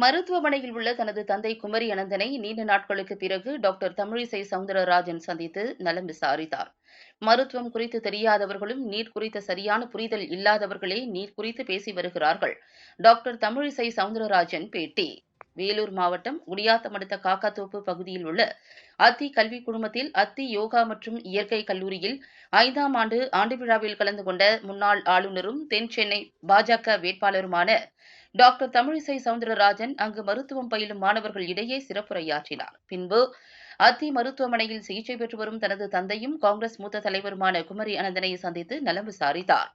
மருத்துவமனையில் உள்ள தனது தந்தை குமரி அனந்தனை நீண்ட நாட்களுக்கு பிறகு டாக்டர் தமிழிசை சவுந்தரராஜன் சந்தித்து நலம் விசாரித்தார். மருத்துவம் குறித்து தெரியாதவர்களும் நீட் குறித்த சரியான புரிதல் இல்லாதவர்களே நீட் குறித்து பேசி வருகிறார்கள். டாக்டர் தமிழிசை சவுந்தரராஜன் பேட்டி. வேலூர் மாவட்டம் குடியாத்தம் அடுத்த காக்காத்தோப்பு பகுதியில் உள்ள அத்தி கல்விக் குழுமத்தில் அத்தி யோகா மற்றும் இயற்கை கல்லூரியில் 5ஆம் ஆண்டு விழாவில் கலந்து கொண்ட முன்னாள் ஆளுநரும் தென் சென்னை பாஜக வேட்பாளருமான டாக்டர் தமிழிசை சவுந்தரராஜன் அங்கு மருத்துவம் பயிலும் மாணவர்கள் இடையே சிறப்புரையாற்றினார். பின்பு அத்தி மருத்துவமனையில் சிகிச்சை பெற்று வரும் தனது தந்தையும் காங்கிரஸ் மூத்த தலைவருமான குமரி அனந்தனை சந்தித்து நலம் விசாரித்தார்.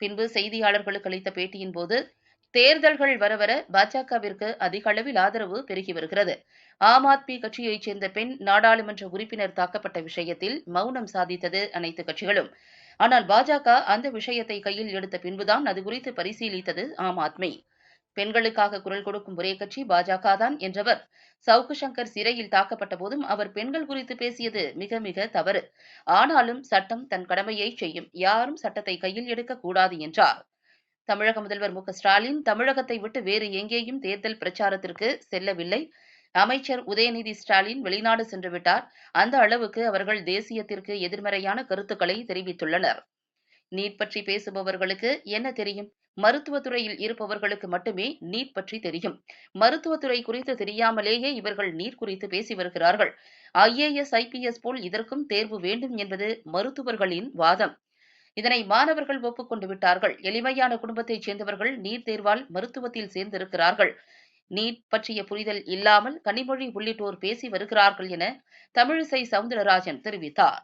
பின்பு செய்தியாளர்களுக்கு அளித்த பேட்டியின் போது, தேர்தல்கள் வரவர பாஜகவிற்கு அதிக அளவில் ஆதரவு பெருகி வருகிறது. ஆம் ஆத்மி கட்சியைச் சேர்ந்த பெண் நாடாளுமன்ற உறுப்பினர் தாக்கப்பட்ட விஷயத்தில் மௌனம் சாதித்தது அனைத்து கட்சிகளும். ஆனால் பாஜக அந்த விஷயத்தை கையில் எடுத்த பின்புதான் அது குறித்து பரிசீலித்தது ஆம் ஆத்மி. பெண்களுக்காக குரல் கொடுக்கும் ஒரே கட்சி பாஜக தான் என்றவர் சவுக்கு சங்கர் சிறையில் தாக்கப்பட்ட போதும் அவர் பெண்கள் குறித்து பேசியது மிக மிக தவறு. ஆனாலும் சட்டம் தன் கடமையை செய்யும், யாரும் சட்டத்தை கையில் எடுக்கக்கூடாது என்றார். தமிழக முதல்வர் மு.க.ஸ்டாலின் தமிழகத்தை விட்டு வேறு எங்கேயும் தேர்தல் பிரச்சாரத்திற்கு செல்லவில்லை. அமைச்சர் உதயநிதி ஸ்டாலின் வெளிநாடு சென்றுவிட்டார். அந்த அளவுக்கு அவர்கள் தேசியத்திற்கு எதிர்மறையான கருத்துக்களை தெரிவித்துள்ளனர். நீட் பற்றி பேசுபவர்களுக்கு என்ன தெரியும்? மருத்துவத்துறையில் இருப்பவர்களுக்கு மட்டுமே நீட் பற்றி தெரியும். மருத்துவத்துறை குறித்து தெரியாமலேயே இவர்கள் நீட் குறித்து பேசி வருகிறார்கள். IAS, IPS போல் இதற்கும் தேர்வு வேண்டும் என்பது மருத்துவர்களின் வாதம். இதனை மாணவர்கள் ஒப்புக்கொண்டு விட்டார்கள். எளிமையான குடும்பத்தைச் சேர்ந்தவர்கள் நீட் தேர்வால் மருத்துவத்தில் சேர்ந்திருக்கிறார்கள். நீட் பற்றிய புரிதல் இல்லாமல் கனிமொழி உள்ளிட்டோர் பேசி வருகிறார்கள் என தமிழிசை சவுந்தரராஜன் தெரிவித்தார்.